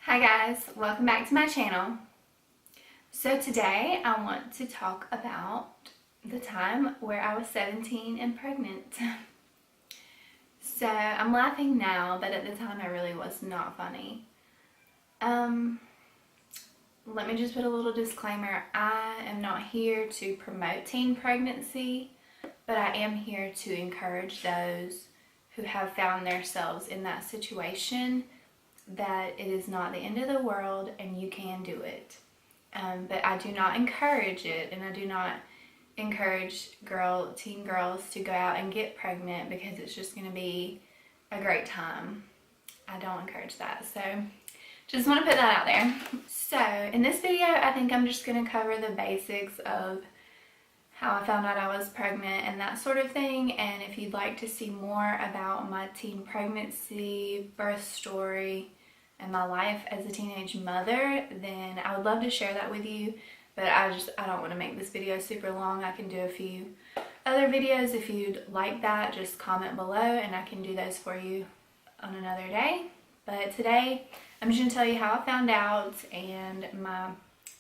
Hi guys, welcome back to my channel. So today I want to talk about the time where I was 17 and pregnant. So I'm laughing now, but at the time I really was not funny. Let me just put a little disclaimer. I am not here to promote teen pregnancy, but I am here to encourage those who have found themselves in that situation that it is not the end of the world and you can do it. But I do not encourage it, and I do not encourage teen girls to go out and get pregnant because it's just going to be a great time. I don't encourage that. So just want to put that out there. So in this video, I think I'm just going to cover the basics of how I found out I was pregnant and that sort of thing. And if you'd like to see more about my teen pregnancy, birth story, and my life as a teenage mother, then I would love to share that with you. But I don't want to make this video super long. I can do a few other videos. If you'd like that, just comment below and I can do those for you on another day. But today, I'm just going to tell you how I found out and my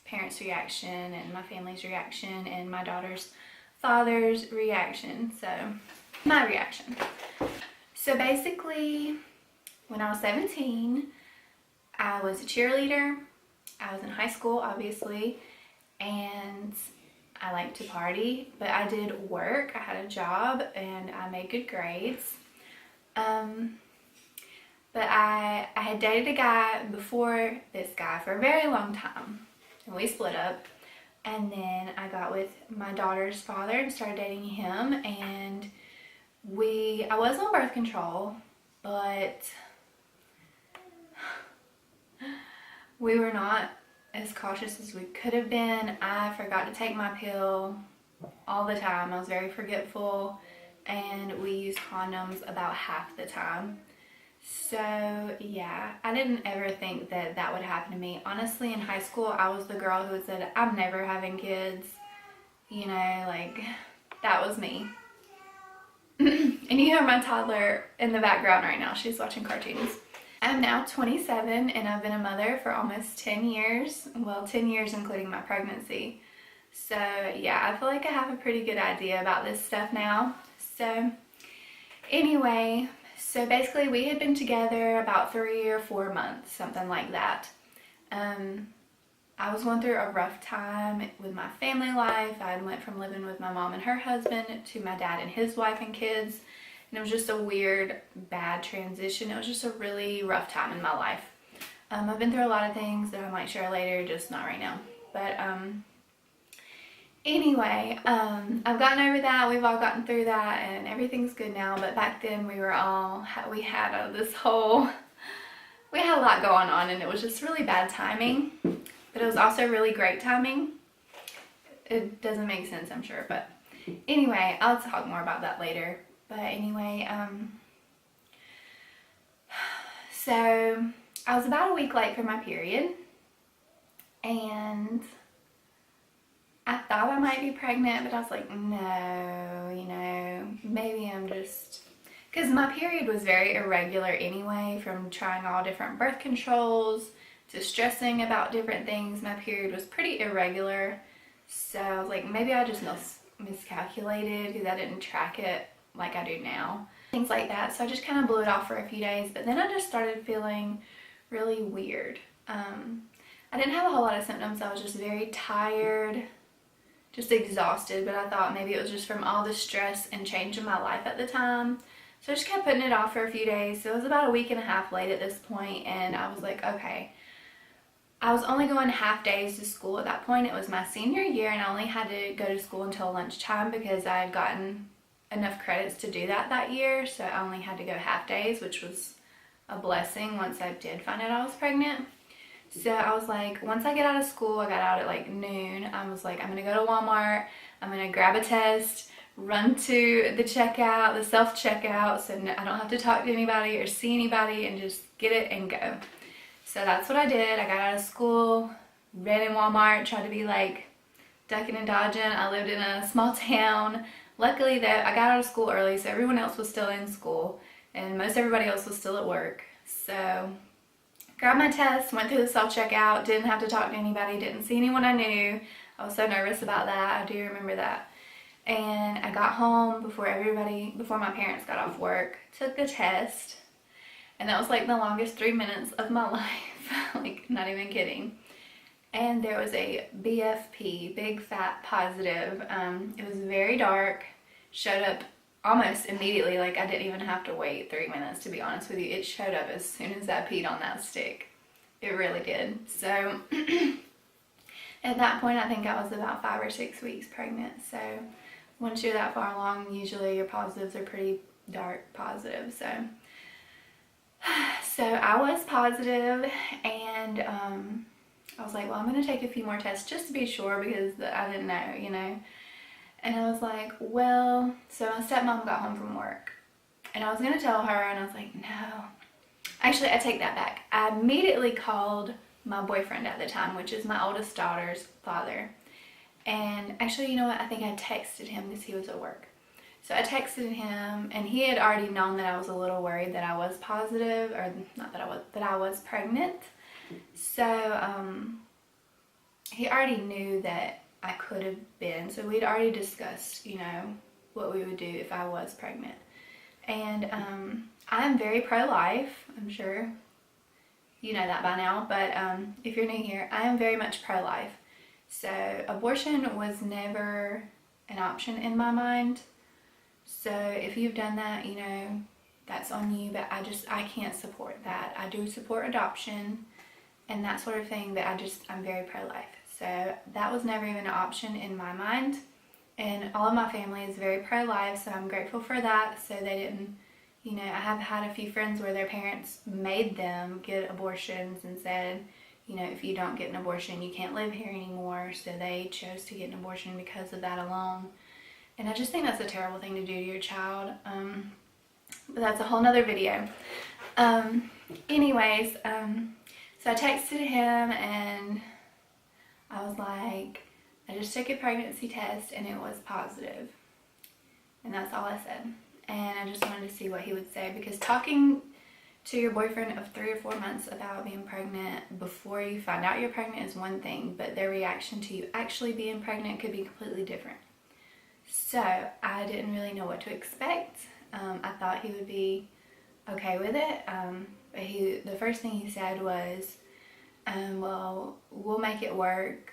parents' reaction and my family's reaction and my daughter's father's reaction. So, my reaction. So basically, when I was 17, I was a cheerleader. I was in high school, obviously, and I liked to party, but I did work. I had a job and I made good grades. But I had dated a guy before this guy for a very long time, and we split up. And then I got with my daughter's father and started dating him, and I was on birth control, but we were not as cautious as we could have been. I forgot to take my pill all the time. I was very forgetful, and we used condoms about half the time. So yeah, I didn't ever think that that would happen to me. Honestly, in high school, I was the girl who said, I'm never having kids. You know, like, that was me. And you hear my toddler in the background right now. She's watching cartoons. I'm now 27 and I've been a mother for almost 10 years. Well, 10 years including my pregnancy. So yeah, I feel like I have a pretty good idea about this stuff now. So anyway, so basically we had been together about 3 or 4 months, something like that. I was going through a rough time with my family life. I went from living with my mom and her husband to my dad and his wife and kids. And it was just a weird, bad transition. It was just a really rough time in my life. I've been through a lot of things that I might share later, just not right now. But anyway, I've gotten over that. We've all gotten through that and everything's good now. But back then we had a lot going on, and it was just really bad timing. But it was also really great timing. It doesn't make sense, I'm sure. But anyway, I'll talk more about that later. But anyway, so I was about a week late for my period, and I thought I might be pregnant, but I was like, no, you know, maybe I'm just, because my period was very irregular anyway, from trying all different birth controls to stressing about different things. My period was pretty irregular, so I was like, maybe I just miscalculated because I didn't track it like I do now, things like that. So I just kind of blew it off for a few days, but then I just started feeling really weird. I didn't have a whole lot of symptoms. I was just very tired, just exhausted, but I thought maybe it was just from all the stress and change in my life at the time. So I just kept putting it off for a few days. So it was about a week and a half late at this point, and I was like, okay. I was only going half days to school at that point. It was my senior year, and I only had to go to school until lunchtime because I had gotten enough credits to do that year. So I only had to go half days, which was a blessing once I did find out I was pregnant. So I was like, once I get out of school, I got out at like noon. I was like, I'm going to go to Walmart. I'm going to grab a test, run to the checkout, the self-checkout, so I don't have to talk to anybody or see anybody, and just get it and go. So that's what I did. I got out of school, ran in Walmart, tried to be like ducking and dodging. I lived in a small town. Luckily that I got out of school early, so everyone else was still in school and most everybody else was still at work. So Grabbed my test, went through the self-checkout, didn't have to talk to anybody, didn't see anyone I knew. I was so nervous about that. I do remember that. And I got home before my parents got off work, took the test, and that was like the longest 3 minutes of my life. Like, not even kidding. And there was a BFP, big fat positive. It was very dark, showed up almost immediately. Like, I didn't even have to wait 3 minutes, to be honest with you. It showed up as soon as I peed on that stick. It really did. So at that point, I think I was about 5 or 6 weeks pregnant. So once you're that far along, usually your positives are pretty dark positives. So I was positive, and I was like, well, I'm going to take a few more tests just to be sure, because I didn't know, you know. And I was like, well, so my stepmom got home from work, and I was going to tell her, and I was like, no. Actually, I take that back. I immediately called my boyfriend at the time, which is my oldest daughter's father. And actually, you know what? I think I texted him because he was at work. So I texted him, and he had already known that I was a little worried that I was positive, or not that I was pregnant. So he already knew that I could have been. So we'd already discussed, you know, what we would do if I was pregnant. And I'm very pro-life. I'm sure you know that by now, but if you're new here, I am very much pro-life. So abortion was never an option in my mind. So if you've done that, you know, that's on you, but I can't support that. I do support adoption and that sort of thing, but I'm very pro-life. So that was never even an option in my mind. And all of my family is very pro-life, so I'm grateful for that. So they didn't, you know, I have had a few friends where their parents made them get abortions and said, you know, if you don't get an abortion, you can't live here anymore. So they chose to get an abortion because of that alone. And I just think that's a terrible thing to do to your child. But that's a whole nother video. Anyways, so I texted him, and I was like, I just took a pregnancy test and it was positive. And that's all I said. And I just wanted to see what he would say, because talking to your boyfriend of 3 or 4 months about being pregnant before you find out you're pregnant is one thing, but their reaction to you actually being pregnant could be completely different. So I didn't really know what to expect. I thought he would be okay with it, but the first thing he said was, well, we'll make it work.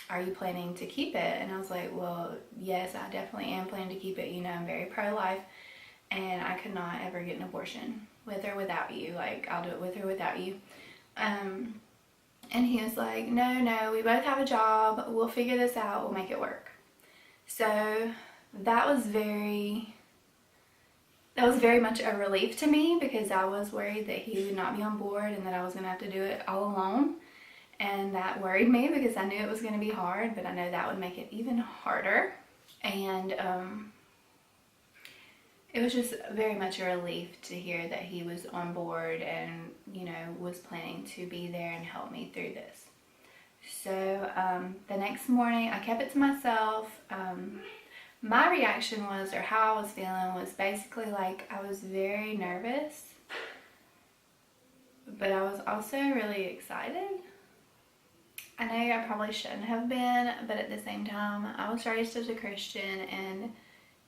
Are you planning to keep it? And I was like, well, yes, I definitely am planning to keep it. You know, I'm very pro-life, and I could not ever get an abortion with or without you. Like, I'll do it with or without you. And he was like, no, we both have a job. We'll figure this out. We'll make it work. So that was very much a relief to me, because I was worried that he would not be on board and that I was going to have to do it all alone. And that worried me, because I knew it was going to be hard, but I know that would make it even harder. And it was just very much a relief to hear that he was on board and, you know, was planning to be there and help me through this. So the next morning, I kept it to myself. My reaction was, or how I was feeling, was basically like I was very nervous, but I was also really excited. I know I probably shouldn't have been, but at the same time, I was raised as a Christian, and,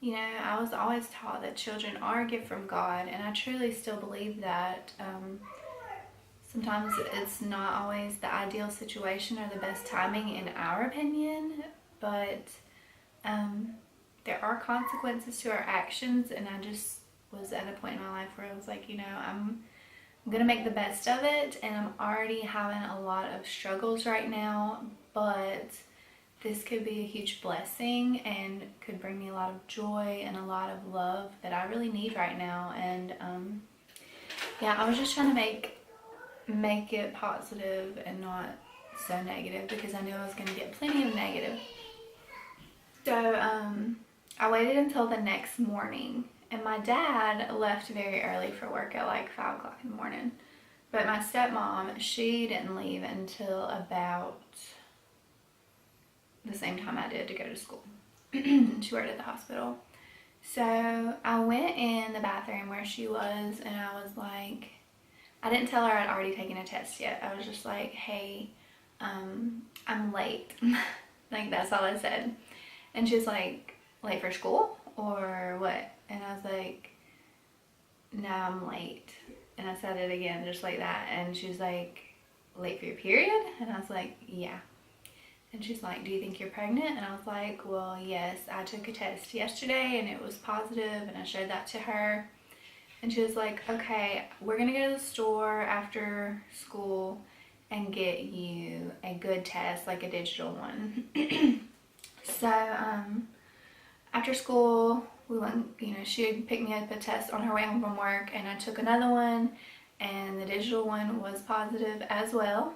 you know, I was always taught that children are a gift from God, and I truly still believe that. Sometimes it's not always the ideal situation or the best timing in our opinion, but there are consequences to our actions, and I just was at a point in my life where I was like, you know, I'm going to make the best of it, and I'm already having a lot of struggles right now, but this could be a huge blessing and could bring me a lot of joy and a lot of love that I really need right now. And yeah, I was just trying to make it positive and not so negative, because I knew I was going to get plenty of negative. So I waited until the next morning, and my dad left very early for work at like 5 o'clock in the morning. But my stepmom, she didn't leave until about the same time I did to go to school. She worked at the hospital. So I went in the bathroom where she was, and I was like, I didn't tell her I'd already taken a test yet. I was just like, hey, I'm late. Like, that's all I said. And she was like, late for school or what? And I was like, no, I'm late. And I said it again just like that. And she was like, late for your period? And I was like, yeah. And she's like, do you think you're pregnant? And I was like, well, yes, I took a test yesterday and it was positive, and I showed that to her. And she was like, okay, we're gonna go to the store after school and get you a good test, like a digital one. So after school, we went, she had picked me up a test on her way home from work, and I took another one, and the digital one was positive as well.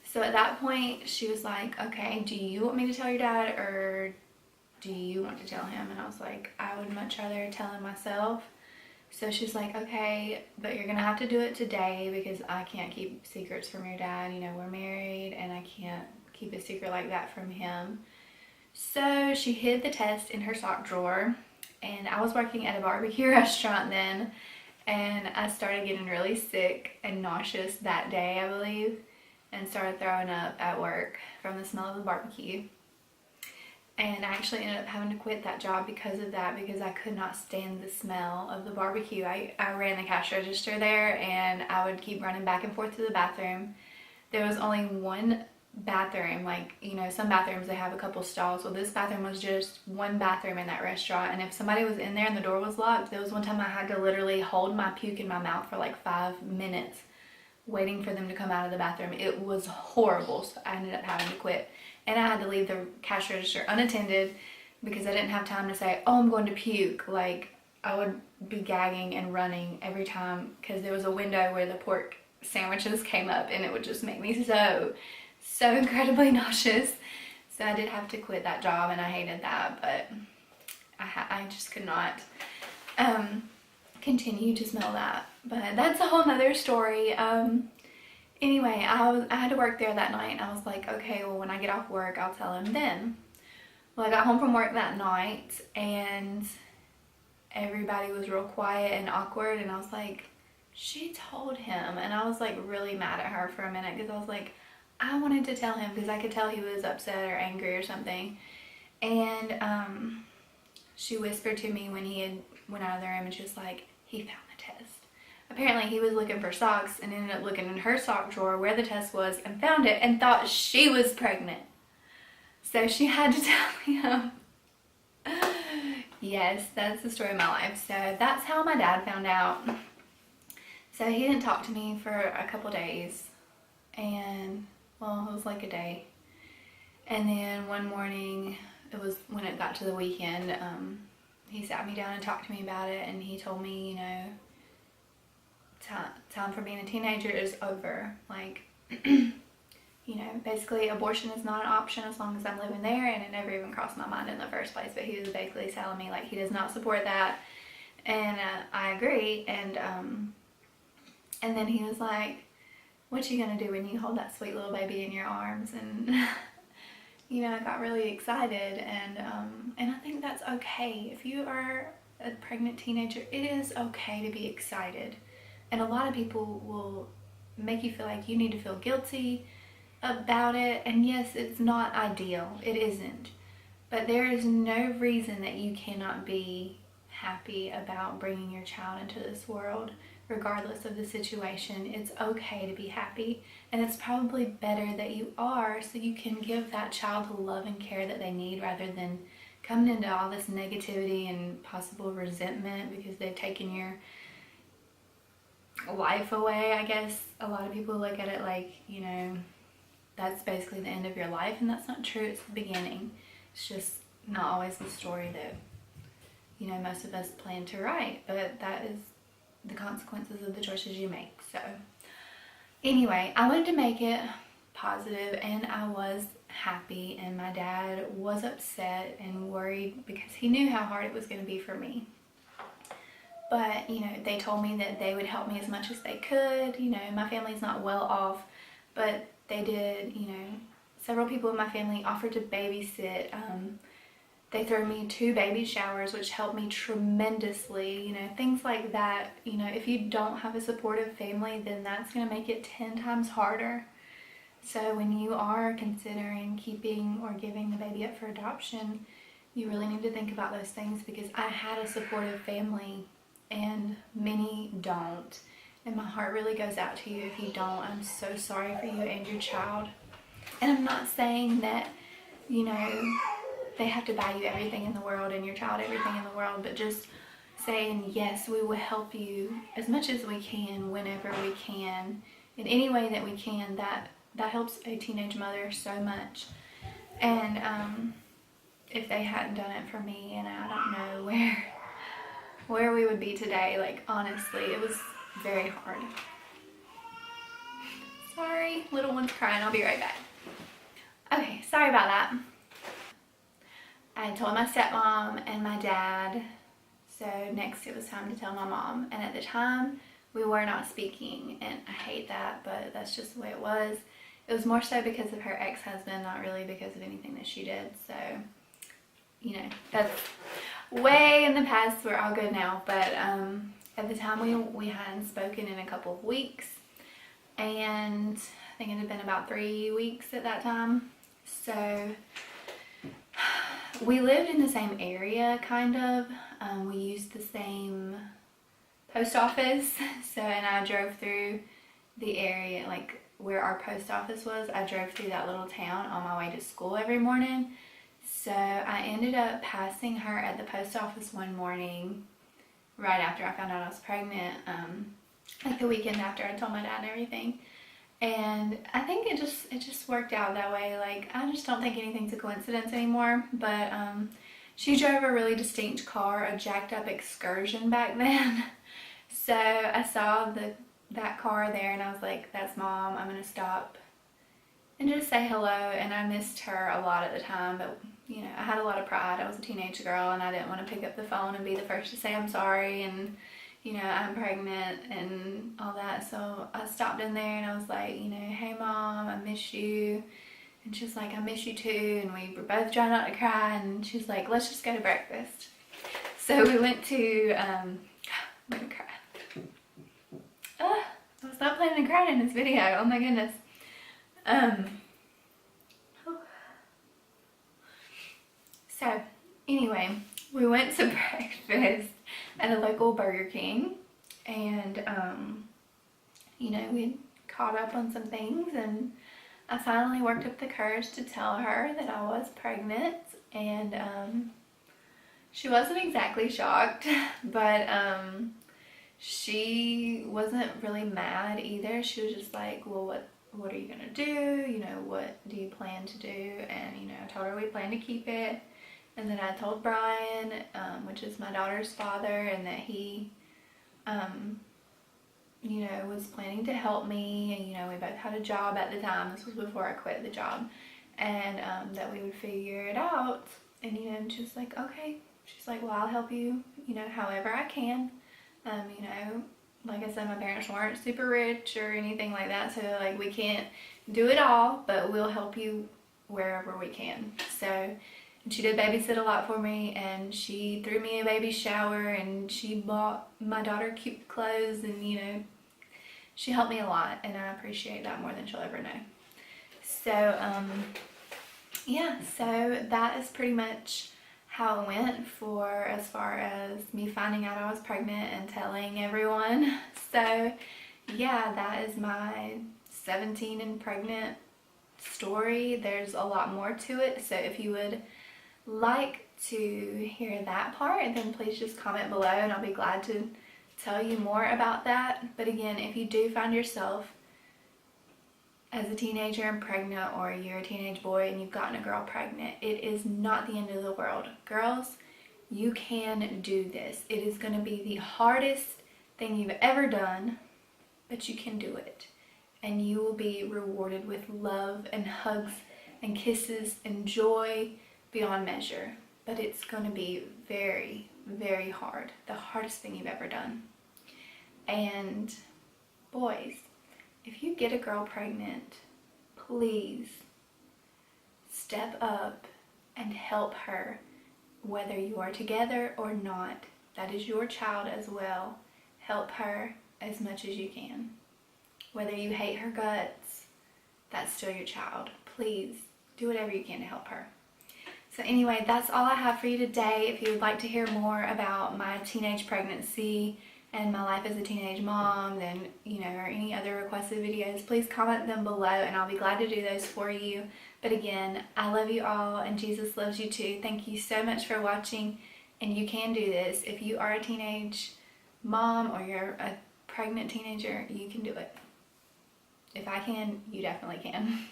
So at that point, she was like, okay, do you want me to tell your dad, or do you want to tell him? And I was like, I would much rather tell him myself. So she's like, okay, but you're gonna have to do it today because I can't keep secrets from your dad. We're married and I can't keep a secret like that from him. So she hid the test in her sock drawer, and I was working at a barbecue restaurant then, and I started getting really sick and nauseous that day, I believe, and started throwing up at work from the smell of the barbecue. And I actually ended up having to quit that job because of that, because I could not stand the smell of the barbecue. I ran the cash register there, and I would keep running back and forth to the bathroom. There was only one bathroom, like, some bathrooms they have a couple stalls. Well, this bathroom was just one bathroom in that restaurant, and if somebody was in there and the door was locked, there was one time I had to literally hold my puke in my mouth for like 5 minutes waiting for them to come out of the bathroom. It was horrible, so I ended up having to quit. And I had to leave the cash register unattended because I didn't have time to say, oh, I'm going to puke. Like, I would be gagging and running every time because there was a window where the pork sandwiches came up, and it would just make me so incredibly nauseous. So I did have to quit that job, and I hated that, but I just could not continue to smell that. But that's a whole nother story. Anyway, I had to work there that night, and I was like, okay, well, when I get off work, I'll tell him then. Well, I got home from work that night, and everybody was real quiet and awkward, and I was like, she told him. And I was like really mad at her for a minute, because I was like, I wanted to tell him because I could tell he was upset or angry or something. And she whispered to me when he had went out of the room, and she was like, he found the test. Apparently he was looking for socks and ended up looking in her sock drawer where the test was and found it and thought she was pregnant. So she had to tell him. Yes, that's the story of my life. So that's how my dad found out. So he didn't talk to me for a couple days, and well, it was like a day. And then one morning, it was when it got to the weekend, he sat me down and talked to me about it, and he told me, time for being a teenager is over. Like, basically abortion is not an option as long as I'm living there, and it never even crossed my mind in the first place. But he was basically telling me, like, he does not support that, and I agree. And then he was like, what you gonna do when you hold that sweet little baby in your arms? And I got really excited, and I think that's okay. If you are a pregnant teenager, it is okay to be excited. And a lot of people will make you feel like you need to feel guilty about it. And yes, it's not ideal. It isn't. But there is no reason that you cannot be happy about bringing your child into this world, regardless of the situation. It's okay to be happy. And it's probably better that you are, so you can give that child the love and care that they need, rather than coming into all this negativity and possible resentment because they've taken your life away. I guess a lot of people look at it like, that's basically the end of your life, and that's not true. It's the beginning. It's just not always the story that most of us plan to write, but that is the consequences of the choices you make. So anyway, I wanted to make it positive, and I was happy, and my dad was upset and worried because he knew how hard it was going to be for me. But, they told me that they would help me as much as they could. My family's not well off, but they did, several people in my family offered to babysit They threw me 2 baby showers, which helped me tremendously. You know, things like that. You know, if you don't have a supportive family, then that's going to make it 10 times harder. So when you are considering keeping or giving the baby up for adoption, you really need to think about those things, because I had a supportive family and many don't. And my heart really goes out to you if you don't. I'm so sorry for you and your child. And I'm not saying that, you know, they have to buy you everything in the world and your child everything in the world, but just saying, yes, we will help you as much as we can, whenever we can, in any way that we can. That helps a teenage mother so much. And if they hadn't done it for me, and I don't know where we would be today. Like, honestly, it was very hard. Sorry, little one's crying. I'll be right back. Okay, sorry about that. I told my stepmom and my dad, so next it was time to tell my mom. And at the time, we were not speaking, and I hate that, but that's just the way it was. It was more so because of her ex-husband, not really because of anything that she did. So, you know, that's way in the past. We're all good now. But at the time, we hadn't spoken in a couple of weeks, and I think it had been about 3 weeks at that time. So we lived in the same area, kind of. We used the same post office. So, and I drove through the area, like where our post office was. I drove through that little town on my way to school every morning. So I ended up passing her at the post office one morning, right after I found out I was pregnant, like the weekend after I told my dad and everything. And I think it just worked out that way. Like, I just don't think anything's a coincidence anymore. But she drove a really distinct car, a jacked up Excursion back then. So I saw that car there, and I was like, that's Mom. I'm gonna stop and just say hello. And I missed her a lot at the time, but you know, I had a lot of pride. I was a teenage girl, and I didn't want to pick up the phone and be the first to say I'm sorry, and you know, I'm pregnant and all that. So I stopped in there and I was like, you know, hey Mom, I miss you. And she was like, I miss you too. And we were both trying not to cry, and she was like, let's just go to breakfast. So we went to, I'm gonna cry. I was not planning to cry in this video, oh my goodness. So anyway, we went to breakfast at a local Burger King, and you know, we caught up on some things, and I finally worked up the courage to tell her that I was pregnant. And she wasn't exactly shocked, but she wasn't really mad either. She was just like, well, what are you gonna do? You know, what do you plan to do? And you know, I told her we plan to keep it. And then I told Brian, which is my daughter's father, and that he, you know, was planning to help me. And, you know, we both had a job at the time. This was before I quit the job. And that we would figure it out. And, you know, and she's like, okay. She's like, well, I'll help you, you know, however I can. You know, like I said, my parents weren't super rich or anything like that. So, like, we can't do it all, but we'll help you wherever we can. So, she did babysit a lot for me, and she threw me a baby shower, and she bought my daughter cute clothes, and you know, she helped me a lot, and I appreciate that more than she'll ever know. So yeah, so that is pretty much how it went for as far as me finding out I was pregnant and telling everyone. So yeah, that is my 17 and pregnant story. There's a lot more to it, so if you would like to hear that part, then please just comment below, and I'll be glad to tell you more about that. But again, if you do find yourself as a teenager and pregnant, or you're a teenage boy and you've gotten a girl pregnant, it is not the end of the world. Girls, you can do this. It is going to be the hardest thing you've ever done, but you can do it. And you will be rewarded with love and hugs and kisses and joy beyond measure. But it's going to be very, very hard. The hardest thing you've ever done. And boys, if you get a girl pregnant, please step up and help her whether you are together or not. That is your child as well. Help her as much as you can. Whether you hate her guts, that's still your child. Please do whatever you can to help her. So anyway, that's all I have for you today. If you would like to hear more about my teenage pregnancy and my life as a teenage mom, then, or any other requested videos, please comment them below and I'll be glad to do those for you. But again, I love you all and Jesus loves you too. Thank you so much for watching, and you can do this. If you are a teenage mom or you're a pregnant teenager, you can do it. If I can, you definitely can.